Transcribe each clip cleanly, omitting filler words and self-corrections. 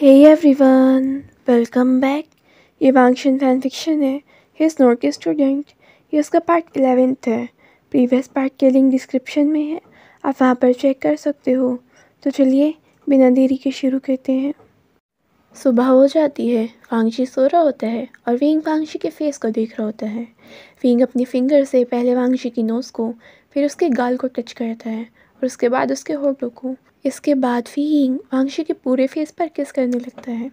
Hey everyone, welcome back. ये वांगशन fan fiction है। He is not a student. ये उसका पार्ट 11 है। प्रीवियस पार्ट के लिंक डिस्क्रिप्शन में है, आप वहाँ पर चेक कर सकते हो। तो चलिए बिना देरी के शुरू करते हैं। सुबह हो जाती है। वांगशी सो रहा होता है और विंग वांगशी के फेस को देख रहा होता है। विंग अपनी फिंगर से पहले वांगशी की नोज़ को, फिर उसके गाल को टच करता है और उसके बाद उसके होठों को। इसके बाद विंग वांगशी के पूरे फेस पर किस करने लगता है।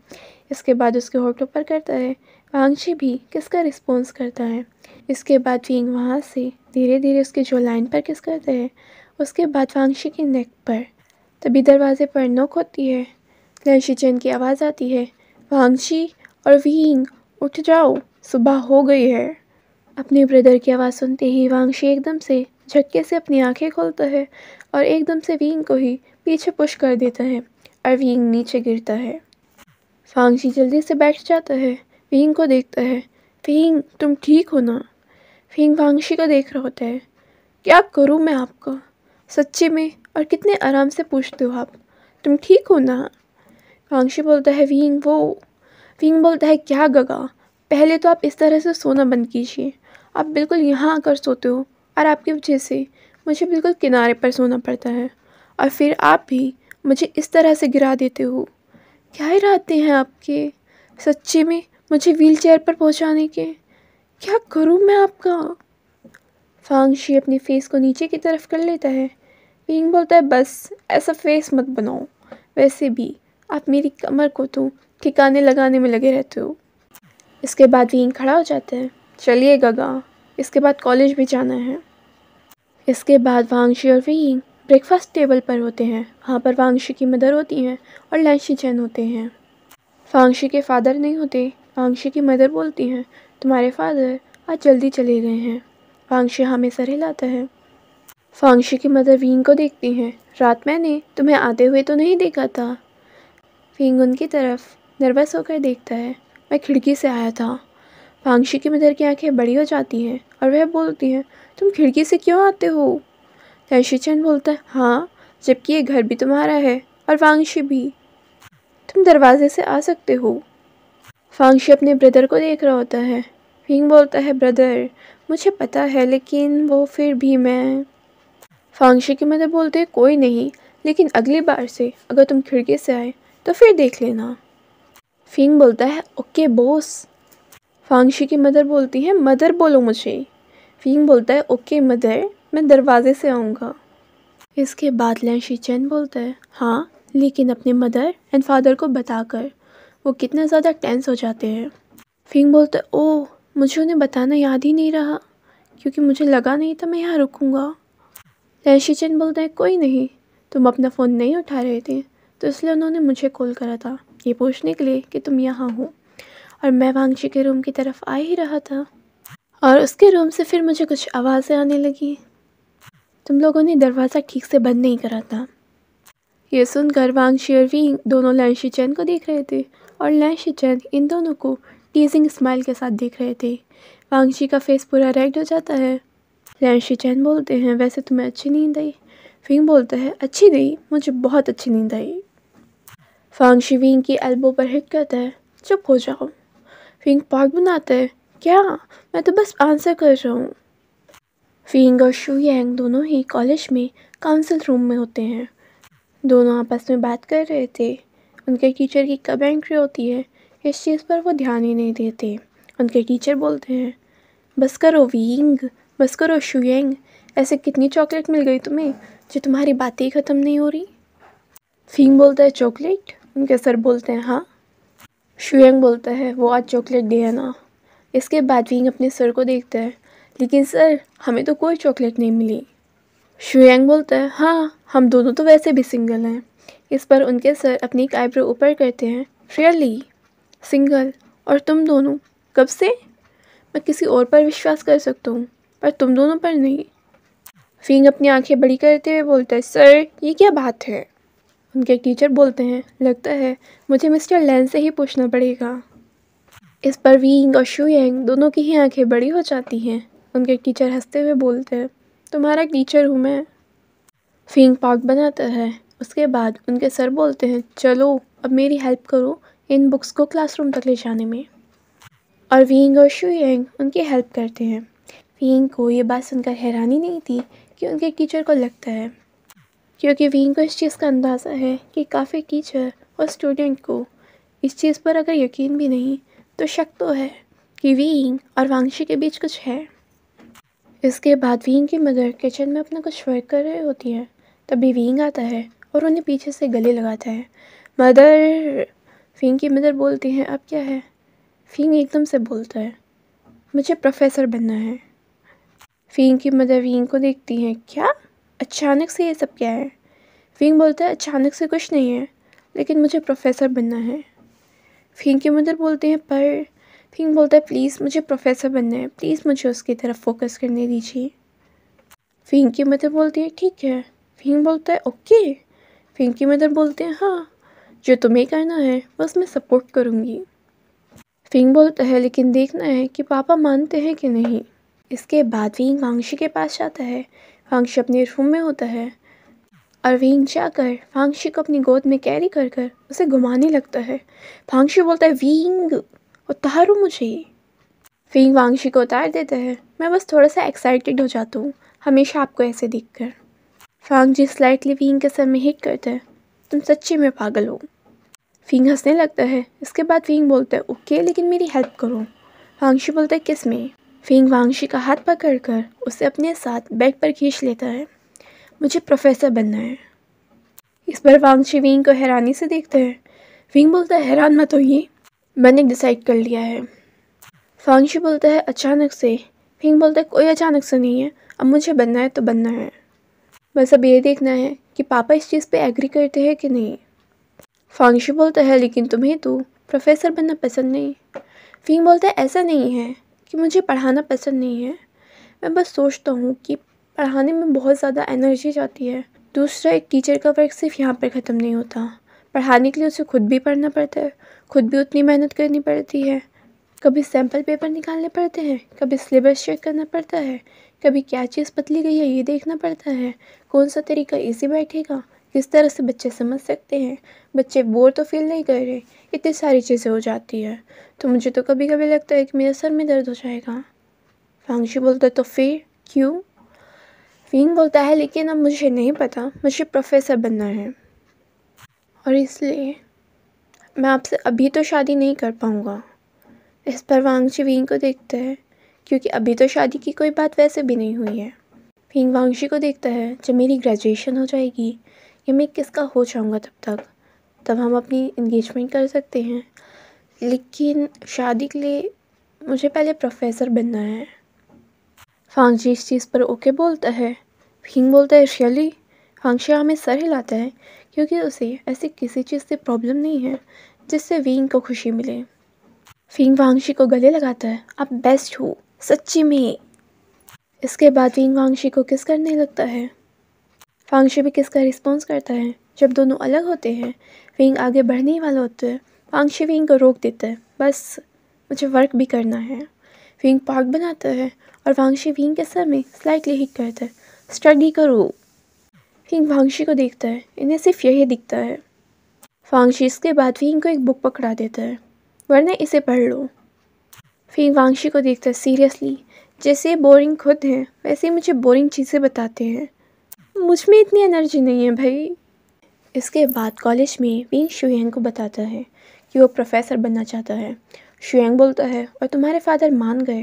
इसके बाद उसके होठों पर करता है। वांगशी भी किस का रिस्पॉन्स करता है। इसके बाद विंग वहाँ से धीरे धीरे उसके जो लाइन पर किस करता है। उसके बाद वांगशी के नेक पर। तभी दरवाजे पर नॉक होती है। लैंशी चैन की आवाज़ आती है, वांगशी और विंग उठ जाओ, सुबह हो गई है। अपने ब्रदर की आवाज़ सुनते ही वांगशी एकदम से झटके से अपनी आंखें खोलता है और एकदम से विंग को ही पीछे पुश कर देता है और विंग नीचे गिरता है। वांगशी जल्दी से बैठ जाता है, विंग को देखता है। विंग, तुम ठीक हो ना? विंग वांगशी को देख रहा होता है। क्या करूँ मैं आपका? सच्ची में? और कितने आराम से पूछते हो आप? तुम ठीक हो ना? वांगशी बोलता है विंग बोलता है क्या गगा, पहले तो आप इस तरह से सोना बंद कीजिए। आप बिल्कुल यहाँ आकर सोते हो और आपकी वजह से मुझे बिल्कुल किनारे पर सोना पड़ता है और फिर आप भी मुझे इस तरह से गिरा देते हो। क्या इरादे हैं आपके? सच्ची में मुझे व्हीलचेयर पर पहुँचाने के? क्या करूँ मैं आपका? वांगशी अपने फेस को नीचे की तरफ कर लेता है। विंग बोलता है बस ऐसा फेस मत बनाओ, वैसे भी आप मेरी कमर को तो ठिकाने लगाने में लगे रहते हो। इसके बाद विंग खड़ा हो जाता है। चलिए गगा, इसके बाद कॉलेज भी जाना है। इसके बाद वांगशी और विंग ब्रेकफास्ट टेबल पर होते हैं। वहाँ पर वांगशी की मदर होती हैं और लैंशी चैन होते हैं। वांगशी के फादर नहीं होते। वांगशी की मदर बोलती हैं, तुम्हारे फादर आज जल्दी चले गए हैं। वांगशी हमें सर हिलाता है। वांगशी की मदर विंग को देखती हैं, रात मैंने तुम्हें आते हुए तो नहीं देखा था। विंग उनकी तरफ नर्वस होकर देखता है, मैं खिड़की से आया था। वांगशी की मदर की आंखें बड़ी हो जाती हैं और वह बोलती हैं, तुम खिड़की से क्यों आते हो? लैंशी चैन बोलता है, हाँ, जबकि ये घर भी तुम्हारा है और वांगशी भी, तुम दरवाजे से आ सकते हो। वांगशी अपने ब्रदर को देख रहा होता है। विंग बोलता है, ब्रदर मुझे पता है, लेकिन वो फिर भी मैं। वांगशी की मदर बोलते हैं, कोई नहीं, लेकिन अगली बार से अगर तुम खिड़की से आए तो फिर देख लेना। विंग बोलता है, ओके बॉस। वांगशी की मदर बोलती है, मदर बोलो मुझे। विंग बोलता है, ओके मदर, मैं दरवाजे से आऊँगा। इसके बाद लैंशी चैन बोलता है, हाँ, लेकिन अपने मदर एंड फादर को बताकर। वो कितना ज़्यादा टेंस हो जाते हैं। विंग बोलता है, ओह, मुझे उन्हें बताना याद ही नहीं रहा, क्योंकि मुझे लगा नहीं था मैं यहाँ रुकूँगा। लैंशी चैन बोलता है, कोई नहीं, तुम अपना फ़ोन नहीं उठा रहे थे तो इसलिए उन्होंने मुझे कॉल करा था ये पूछने के लिए कि तुम यहाँ हो। और मैं वांगशी के रूम की तरफ आ ही रहा था और उसके रूम से फिर मुझे कुछ आवाज़ें आने लगी। तुम लोगों ने दरवाज़ा ठीक से बंद नहीं करा था। ये सुनकर वांगशी और विंग दोनों लैंशी चैन को देख रहे थे और लैंशी चैन इन दोनों को टीजिंग स्माइल के साथ देख रहे थे। वांगशी का फेस पूरा रेड हो जाता है। लैंशी चैन बोलते हैं, वैसे तुम्हें अच्छी नींद आई? विंग बोलता है, अच्छी नहीं, मुझे बहुत अच्छी नींद आई। वांगशी विंग की एल्बो पर हिट करता है, चुप हो जाओ। विंग पार्ट बनाता है, क्या? मैं तो बस आंसर कर रहा हूँ। विंग और शू यांग दोनों ही कॉलेज में काउंसिल रूम में होते हैं। दोनों आपस में बात कर रहे थे। उनके टीचर की कब एंट्री होती है इस चीज़ पर वो ध्यान ही नहीं देते। उनके टीचर बोलते हैं, बस करो विंग, बस करो शू यांग, ऐसे कितनी चॉकलेट मिल गई तुम्हें जो तुम्हारी बातें ही ख़त्म नहीं हो रही। विंग बोलता है, चॉकलेट? उनके सर बोलते हैं, हाँ। शू यांग बोलता है, वो आज चॉकलेट दे है ना। इसके बाद विंग अपने सर को देखता है, लेकिन सर, हमें तो कोई चॉकलेट नहीं मिली। शू यांग बोलता है, हाँ, हम दोनों तो वैसे भी सिंगल हैं। इस पर उनके सर अपनी एक आईब्रो ऊपर करते हैं, रियली? सिंगल? और तुम दोनों? कब से? मैं किसी और पर विश्वास कर सकता हूँ, पर तुम दोनों पर नहीं। विंग अपनी आंखें बड़ी करते हुए बोलता है, सर, ये क्या बात है? उनके टीचर बोलते हैं, लगता है मुझे मिस्टर लैन से ही पूछना पड़ेगा। इस पर विंग और शू यांग दोनों की ही आंखें बड़ी हो जाती हैं। उनके टीचर हंसते हुए बोलते हैं, तुम्हारा टीचर हूँ मैं। विंग पार्क बनाता है। उसके बाद उनके सर बोलते हैं, चलो अब मेरी हेल्प करो इन बुक्स को क्लासरूम तक ले जाने में। और विंग और शुयांग उनकी हेल्प करते हैं। विंग को ये बात सुनकर हैरानी नहीं थी कि उनके टीचर को लगता है, क्योंकि विंग को इस चीज़ का अंदाज़ा है कि काफ़ी टीचर और स्टूडेंट को इस चीज़ पर अगर यकीन भी नहीं तो शक तो है कि विंग और वांगशी के बीच कुछ है। इसके बाद विंग की मदर किचन में अपना कुछ वर्क कर रही होती है। तभी विंग आता है और उन्हें पीछे से गले लगाता है। मदर, विंग की मदर बोलती हैं अब क्या है। विंग एकदम से बोलता है मुझे प्रोफेसर बनना है। विंग की मदर विंग को देखती हैं, क्या अचानक से ये सब क्या है। विंग बोलता है अचानक से कुछ नहीं है, लेकिन मुझे प्रोफेसर बनना है। विंग की मदर बोलते हैं पर विंग बोलता है प्लीज़ मुझे प्रोफेसर बनना है, प्लीज़ मुझे उसकी तरफ फोकस करने दीजिए। विंग की मदर बोलती है ठीक है। विंग बोलता है ओके। विंग की मदर बोलते हैं हाँ, जो तुम्हें करना है बस मैं सपोर्ट करूँगी। विंग बोलता है लेकिन देखना है कि पापा मानते हैं कि नहीं। इसके बाद विंग वांगशी के पास जाता है। वांगशी अपने रूम में होता है और विंग जाकर वांगशी को अपनी गोद में कैरी कर कर उसे घुमाने लगता है। वांगशी बोलता है विंग उतारो मुझे। विंग वांगशी को उतार देता है। मैं बस थोड़ा सा एक्साइटेड हो जाता हूँ हमेशा आपको ऐसे देखकर। वांगशी स्लाइटली विंग के सर में हिट करता है, तुम सच्ची में पागल हो। विंग हंसने लगता है। इसके बाद विंग बोलता है ओके लेकिन मेरी हेल्प करो। वांगशी बोलता है किस में। विंग वांगशी का हाथ पकड़कर उसे अपने साथ बेड पर खींच लेता है। मुझे प्रोफेसर बनना है। इस पर वांगशी विंग को हैरानी से देखता है। विंग बोलता है हैरान मत होइए, मैंने डिसाइड कर लिया है। वांगशी बोलता है अचानक से। विंग बोलता है कोई अचानक से नहीं है, अब मुझे बनना है तो बनना है। बस अब ये देखना है कि पापा इस चीज़ पे एग्री करते हैं कि नहीं। वांगशी बोलता है लेकिन तुम्हें तो प्रोफेसर बनना पसंद नहीं। विंग बोलता है ऐसा नहीं है कि मुझे पढ़ाना पसंद नहीं है, मैं बस सोचता हूँ कि पढ़ाने में बहुत ज़्यादा एनर्जी जाती है। दूसरा, एक टीचर का वर्क सिर्फ यहाँ पर ख़त्म नहीं होता। पढ़ाने के लिए उसे खुद भी पढ़ना पड़ता है, खुद भी उतनी मेहनत करनी पड़ती है। कभी सैम्पल पेपर निकालने पड़ते हैं, कभी सिलेबस चेक करना पड़ता है, कभी क्या चीज़ पतली गई है ये देखना पड़ता है, कौन सा तरीका ईजी बैठेगा, किस तरह से बच्चे समझ सकते हैं, बच्चे बोर तो फील नहीं कर रहे, इतनी सारी चीज़ें हो जाती है। तो मुझे तो कभी कभी लगता है कि मेरे सर में दर्द हो जाएगा। वांगशी बोलता है तो फिर क्यों। विंग बोलता है लेकिन अब मुझे नहीं पता, मुझे प्रोफेसर बनना है और इसलिए मैं आपसे अभी तो शादी नहीं कर पाऊँगा। इस पर वांगशी विंग को देखता है, क्योंकि अभी तो शादी की कोई बात वैसे भी नहीं हुई है। विंग वांगशी को देखता है जब मेरी ग्रेजुएशन हो जाएगी या मैं किसका हो जाऊँगा तब हम अपनी इंगेजमेंट कर सकते हैं, लेकिन शादी के लिए मुझे पहले प्रोफेसर बनना है। वांगशी इस चीज़ पर ओके बोलता है। विंग बोलता है रियली। वांगशी हमें सर हिलाता है, क्योंकि उसे ऐसी किसी चीज़ से प्रॉब्लम नहीं है जिससे विंग को खुशी मिले। विंग वांगशी को गले लगाता है, आप बेस्ट हो सच्ची में। इसके बाद विंग वांगशी को किस करने लगता है। वांगशी भी किस का रिस्पॉन्स करता है। जब दोनों अलग होते हैं, विंग आगे बढ़ने वाला होता है, वांगशी विंग को रोक देता है, बस मुझे वर्क भी करना है। विंग पार्क बनाता है और वांगशी विंग के सर में स्लाइटली हिट करता है, स्टडी करो। विंग वांगशी को देखता है, इन्हें सिर्फ यही दिखता है। वांगशी इसके बाद विंग को एक बुक पकड़ा देता है, वरना इसे पढ़ लो। विंग वांगशी को देखता है सीरियसली, जैसे बोरिंग खुद हैं वैसे ही मुझे बोरिंग चीज़ें बताते हैं, मुझ में इतनी एनर्जी नहीं है भाई। इसके बाद कॉलेज में विंग शुयांग को बताता है कि वो प्रोफेसर बनना चाहता है। शुयांग बोलता है और तुम्हारे फादर मान गए।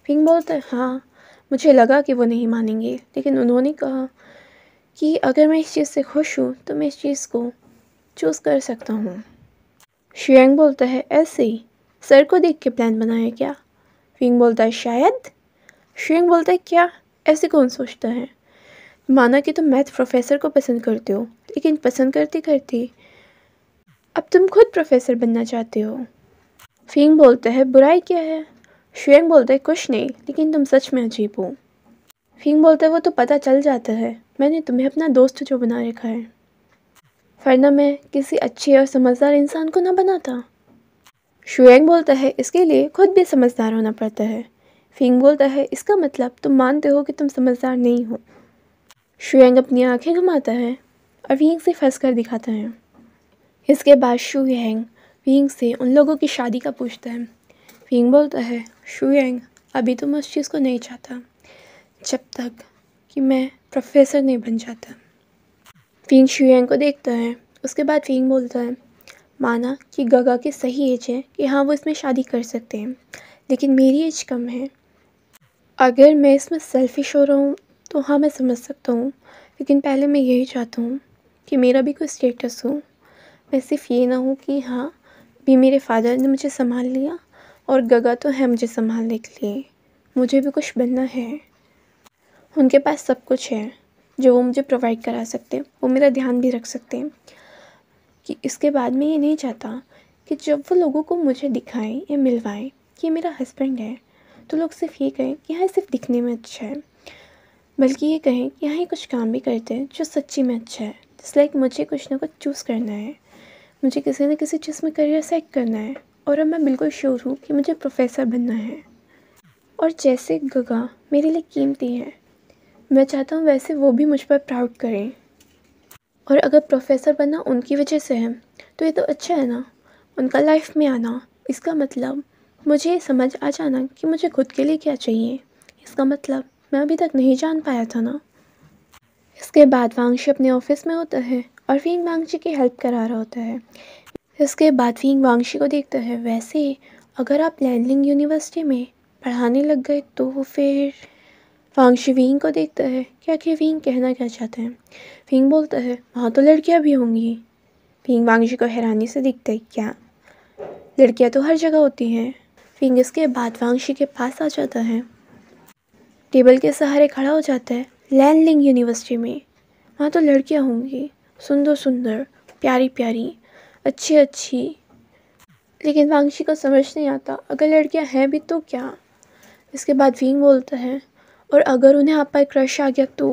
विंग बोलता है हाँ, मुझे लगा कि वो नहीं मानेंगे, लेकिन उन्होंने कहा कि अगर मैं इस चीज़ से खुश हूँ तो मैं इस चीज़ को चूज़ कर सकता हूँ। शुयांग बोलता है ऐसे ही सर को देख के प्लान बनाया क्या। विंग बोलता है शायद। शुयांग बोलता है क्या, ऐसे कौन सोचता है। माना कि तुम मैथ प्रोफेसर को पसंद करते हो, लेकिन पसंद करते करते अब तुम खुद प्रोफेसर बनना चाहते हो। विंग बोलता है बुराई क्या है। शुयांग बोलता है कुछ नहीं, लेकिन तुम सच में अजीब हो। विंग बोलता है वो तो पता चल जाता है, मैंने तुम्हें अपना दोस्त जो बना रखा है, वरना मैं किसी अच्छे और समझदार इंसान को ना बनाता। शुयांग बोलता है इसके लिए खुद भी समझदार होना पड़ता है। विंग बोलता है इसका मतलब तुम मानते हो कि तुम समझदार नहीं हो। शुयांग अपनी आंखें घुमाता है और विंग से फंस कर दिखाता है। इसके बाद शू यांग विंग से उन लोगों की शादी का पूछता है। विंग बोलता है, शू यांग अभी तो मैं उस चीज़ को नहीं चाहता जब तक कि मैं प्रोफेसर नहीं बन जाता। विंग शू यांग को देखता है। उसके बाद विंग बोलता है, माना कि गगा की सही एज है कि हाँ वो इसमें शादी कर सकते हैं, लेकिन मेरी एज कम है। अगर मैं इसमें सेल्फिश हो रहा हूँ तो हाँ मैं समझ सकता हूँ, लेकिन पहले मैं यही चाहता हूँ कि मेरा भी कोई स्टेटस हो। मैं सिर्फ ये ना हूँ कि हाँ भी मेरे फादर ने मुझे संभाल लिया और गगा तो है मुझे संभालने के लिए, मुझे भी कुछ बनना है। उनके पास सब कुछ है जो वो मुझे प्रोवाइड करा सकते हैं, वो मेरा ध्यान भी रख सकते हैं। कि इसके बाद मैं ये नहीं चाहता कि जब वो लोगों को मुझे दिखाएं या मिलवाएं कि ये मेरा हस्बैंड है तो लोग सिर्फ ये कहें कि हाँ सिर्फ दिखने में अच्छा है, बल्कि ये कहें कि हाँ ये कुछ काम भी करते हैं जो सच्ची में अच्छा है। जस्ट लाइक मुझे कुछ ना कुछ चूज़ करना है, मुझे किसी न किसी चीज़ में करियर सेट करना है और अब मैं बिल्कुल श्योर हूँ कि मुझे प्रोफेसर बनना है। और जैसे गगा मेरे लिए कीमती है, मैं चाहता हूँ वैसे वो भी मुझ पर प्राउड करें। और अगर प्रोफेसर बनना उनकी वजह से है तो ये तो अच्छा है ना, उनका लाइफ में आना। इसका मतलब मुझे समझ आ जाना कि मुझे खुद के लिए क्या चाहिए। इसका मतलब मैं अभी तक नहीं जान पाया था ना। इसके बाद वांगशी अपने ऑफिस में होता है और विंग वांगशी की हेल्प करा रहा होता है। इसके बाद विंग वांगशी को देखता है, वैसे अगर आप लैनलिंग यूनिवर्सिटी में पढ़ाने लग गए तो फिर वांगशी विंग को देखता है कि आखिर विंग कहना क्या चाहते हैं। विंग बोलता है, वहाँ तो लड़कियाँ भी होंगी। विंग वांगशी को हैरानी से देखता है, क्या लड़कियाँ तो हर जगह होती हैं। विंग इसके बाद वांगशी के पास आ जाता है, टेबल के सहारे खड़ा हो जाता है। लैनलिंग यूनिवर्सिटी में वहाँ तो लड़कियाँ होंगी, सुंदर सुंदर, प्यारी प्यारी, अच्छी अच्छी। लेकिन वांगशी को समझ नहीं आता, अगर लड़कियाँ हैं भी तो क्या। इसके बाद विंग बोलता है, और अगर उन्हें आप पर क्रश आ गया तो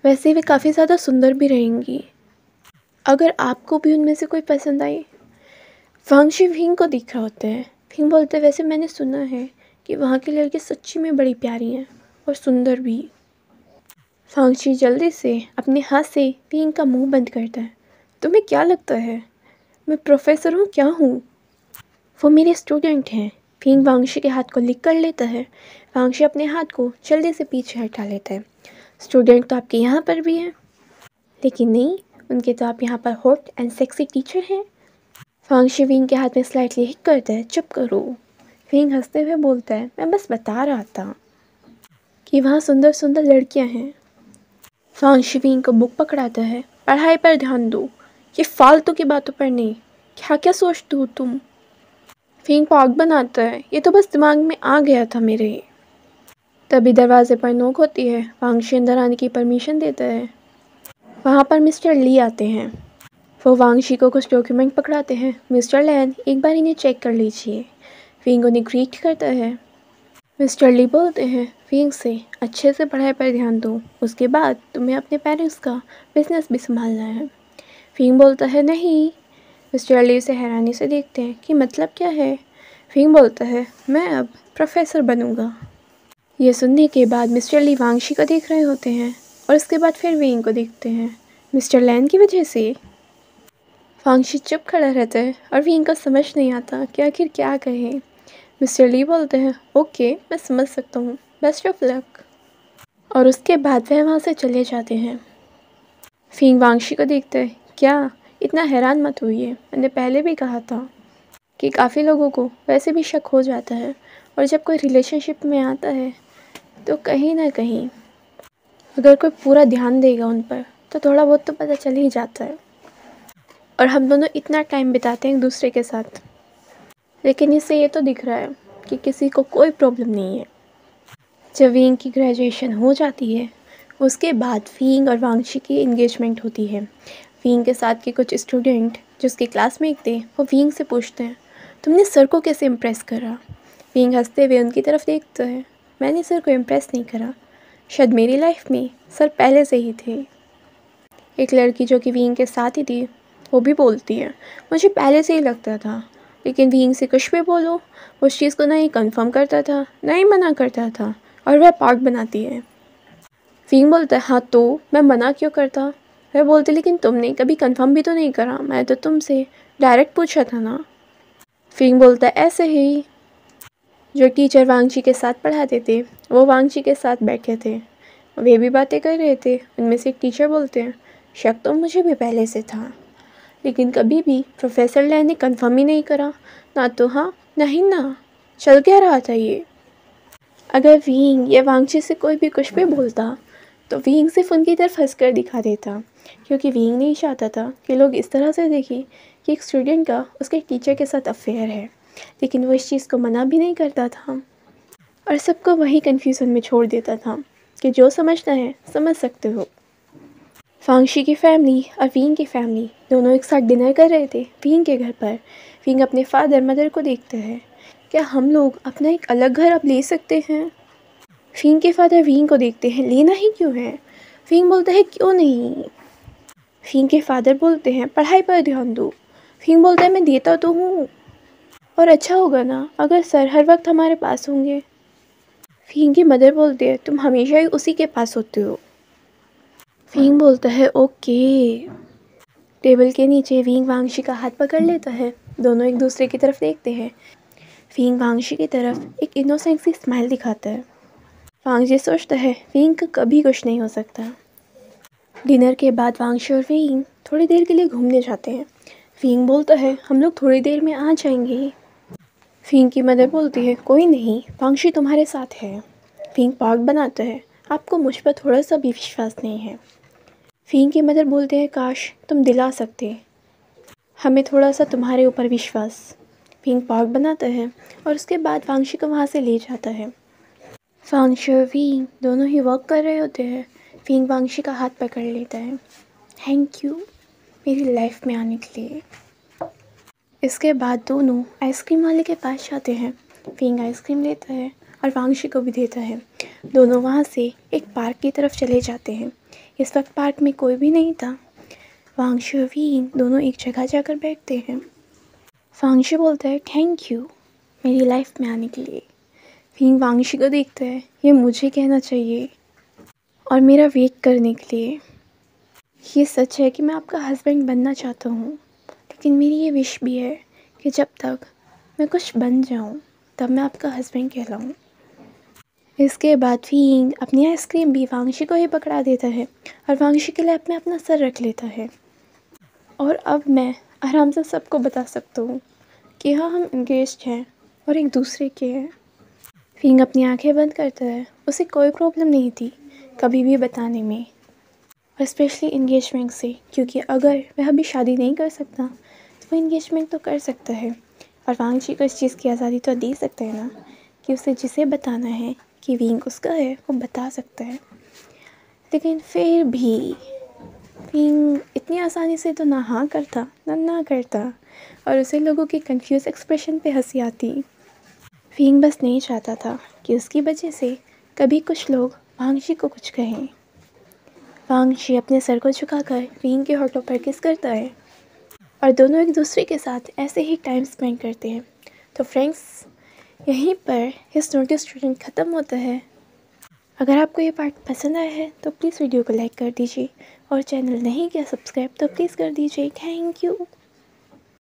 वैसे वे काफ़ी ज़्यादा सुंदर भी रहेंगी, अगर आपको भी उनमें से कोई पसंद आई। वांगशी विंग को दिख रहा होता है। विंग बोलते हैं, वैसे मैंने सुना है कि वहाँ की लड़की सच्ची में बड़ी प्यारी हैं और सुंदर भी। वांगशी जल्दी से अपने हाथ से विंग का मुंह बंद करता है। तुम्हें क्या लगता है मैं प्रोफेसर हूँ क्या हूँ? वो मेरे स्टूडेंट हैं। विंग वांगशी के हाथ को लिक कर लेता है। वांगशी अपने हाथ को जल्दी से पीछे हटा लेता है। स्टूडेंट तो आपके यहाँ पर भी हैं, लेकिन नहीं, उनके तो आप यहाँ पर हॉट एंड सेक्सी टीचर हैं। वांगशी विंग के हाथ में स्लाइटली हिट करता है, चुप करो। विंग हंसते हुए बोलता है, मैं बस बता रहा था कि वहाँ सुंदर सुंदर लड़कियाँ हैं। वांगशी विंग को बुक पकड़ाता है, पढ़ाई पर ध्यान दो, ये फालतू की बातों पर नहीं। क्या क्या सोचते हो तुम? विंग पाग बनाता है, ये तो बस दिमाग में आ गया था मेरे। तभी दरवाजे पर नोक होती है। वांगशी अंदर आने की परमिशन देता है। वहाँ पर मिस्टर ली आते हैं। वो वांगशी को कुछ डॉक्यूमेंट पकड़ाते हैं। मिस्टर लैन, एक बार इन्हें चेक कर लीजिए। विंग उन्हें ग्रीट करता है। मिस्टर ली बोलते हैं विंग से, अच्छे से पढ़ाई पर ध्यान दो, उसके बाद तुम्हें अपने पेरेंट्स का बिजनेस भी संभालना है। विंग बोलता है नहीं। मिस्टर ली उसे हैरानी से देखते हैं कि मतलब क्या है। विंग बोलता है, मैं अब प्रोफेसर बनूंगा। यह सुनने के बाद मिस्टर ली वांगशी को देख रहे होते हैं और उसके बाद फिर विंग को देखते हैं। मिस्टर लैन की वजह से वांगशी चुप खड़ा रहता है और विंग को समझ नहीं आता कि आखिर क्या कहे। मिस्टर ली बोलते हैं, ओके मैं समझ सकता हूँ, बेस्ट ऑफ लक। और उसके बाद वह वहाँ से चले जाते हैं। विंग वांगशी को देखते हैं, क्या इतना हैरान मत होइए, मैंने पहले भी कहा था कि काफ़ी लोगों को वैसे भी शक हो जाता है, और जब कोई रिलेशनशिप में आता है तो कहीं ना कहीं अगर कोई पूरा ध्यान देगा उन पर तो थोड़ा बहुत तो पता चल ही जाता है। और हम दोनों इतना टाइम बिताते हैं एक दूसरे के साथ, लेकिन इससे ये तो दिख रहा है कि किसी को कोई प्रॉब्लम नहीं है। जब विंग की ग्रेजुएशन हो जाती है उसके बाद विंग और वांगशी की एंगेजमेंट होती है। विंग के साथ के कुछ स्टूडेंट जो उसके क्लासमेट थे वो विंग से पूछते हैं, तुमने सर को कैसे इम्प्रेस करा? विंग हंसते हुए उनकी तरफ देखता है, मैंने सर को इम्प्रेस नहीं करा, शायद मेरी लाइफ में सर पहले से ही थे। एक लड़की जो कि विंग के साथ ही थी वो भी बोलती है, मुझे पहले से ही लगता था, लेकिन विंग से कुछ भी बोलो उस चीज़ को ना ही कंफर्म करता था ना ही मना करता था, और वह पार्ट बनाती है। विंग बोलता है, हाँ तो मैं मना क्यों करता, वह बोलते लेकिन तुमने कभी कंफर्म भी तो नहीं करा, मैं तो तुमसे डायरेक्ट पूछा था ना। फिंग बोलता है ऐसे ही। जो टीचर वांगची के साथ पढ़ाते थे वो वांगची के साथ बैठे थे, वे भी बातें कर रहे थे। उनमें से एक टीचर बोलते हैं शक तो मुझे भी पहले से था, लेकिन कभी भी प्रोफेसर लैन ने कंफर्म ही नहीं करा, ना तो हाँ ना ही ना, चल क्या रहा था ये। अगर विंग या वांगची से कोई भी कुछ भी बोलता तो विंग सिर्फ उनकी तरफ हंस कर दिखा देता, क्योंकि विंग नहीं चाहता था कि लोग इस तरह से देखें कि एक स्टूडेंट का उसके टीचर के साथ अफेयर है। लेकिन वो इस चीज़ को मना भी नहीं करता था और सबको वही कन्फ्यूज़न में छोड़ देता था कि जो समझना है समझ सकते हो। वांगची की फैमिली और विंग की फैमिली दोनों एक साथ डिनर कर रहे थे विंग के घर पर। विंग अपने फादर मदर को देखते हैं, क्या हम लोग अपना एक अलग घर अब ले सकते हैं। विंग के फादर विंग को देखते हैं, लेना ही क्यों है। विंग बोलता है क्यों नहीं। विंग के फादर बोलते हैं पढ़ाई पर ध्यान दो। विंग बोलता है मैं देता तो हूँ, और अच्छा होगा ना अगर सर हर वक्त हमारे पास होंगे। विंग की मदर बोलती है तुम हमेशा ही उसी के पास होते हो। विंग बोलता है ओके। टेबल के नीचे विंग वांगची का हाथ पकड़ लेता है, दोनों एक दूसरे की तरफ देखते हैं। विंग वांगची की तरफ एक इनोसेंट सी स्माइल दिखाता है। वांगची सोचता है विंग का कभी कुछ नहीं हो सकता। डिनर के बाद वांगची और विंग थोड़ी देर के लिए घूमने जाते हैं। विंग बोलता है हम लोग थोड़ी देर में आ जाएंगे। विंग की मदर बोलती है कोई नहीं, वांगची तुम्हारे साथ है। विंग पार्क बनाता है, आपको मुझ पर थोड़ा सा भी विश्वास नहीं है। विंग की मदर बोलते हैं काश तुम दिला सकते हमें थोड़ा सा तुम्हारे ऊपर विश्वास। विंग पार्क बनाता है और उसके बाद वांगची को वहाँ से ले जाता है। वांगची और विंग दोनों ही वॉक कर रहे होते हैं। विंग वांगची का हाथ पकड़ लेता है, थैंक यू मेरी लाइफ में आने के लिए। इसके बाद दोनों आइसक्रीम वाले के पास जाते हैं। विंग आइसक्रीम लेता है और वांगची को भी देता है। दोनों वहाँ से एक पार्क की तरफ चले जाते हैं। इस वक्त पार्क में कोई भी नहीं था। वांगची और विंग दोनों एक जगह जाकर बैठते हैं। वांगची बोलता है थैंक यू मेरी लाइफ में आने के लिए। विंग वांगची को देखता है, ये मुझे कहना चाहिए और मेरा वेट करने के लिए। ये सच है कि मैं आपका हस्बैंड बनना चाहता हूँ, लेकिन मेरी ये विश भी है कि जब तक मैं कुछ बन जाऊँ तब मैं आपका हस्बैंड कहलाऊँ। इसके बाद विंग अपनी आइसक्रीम भी वांगची को ही पकड़ा देता है और वांगची के लैप में अपना सर रख लेता है। और अब मैं आराम से सबको बता सकता हूँ कि हाँ हम इंगेज्ड हैं और एक दूसरे के हैं। विंग अपनी आंखें बंद करता है, उसे कोई प्रॉब्लम नहीं थी कभी भी बताने में, और स्पेशली इंगेजमेंट से, क्योंकि अगर वह अभी शादी नहीं कर सकता तो वह इंगेजमेंट तो कर सकता है। और वांगची को इस चीज़ की आज़ादी तो दे सकता है ना कि उसे जिसे बताना है कि विंग उसका है वो बता सकता है। लेकिन फिर भी विंग इतनी आसानी से तो ना हाँ करता ना करता, और उसे लोगों के कंफ्यूज एक्सप्रेशन पे हंसी आती। विंग बस नहीं चाहता था कि उसकी वजह से कभी कुछ लोग वांगची को कुछ कहें। वांगची अपने सर को झुकाकर विंग के होठों पर किस करता है और दोनों एक दूसरे के साथ ऐसे ही टाइम स्पेंड करते हैं। तो फ्रेंड्स, यहीं पर हिज नोटिस स्टूडेंट ख़त्म होता है। अगर आपको ये पार्ट पसंद आया है तो प्लीज़ वीडियो को लाइक कर दीजिए, और चैनल नहीं किया सब्सक्राइब तो प्लीज़ कर दीजिए। Thank you.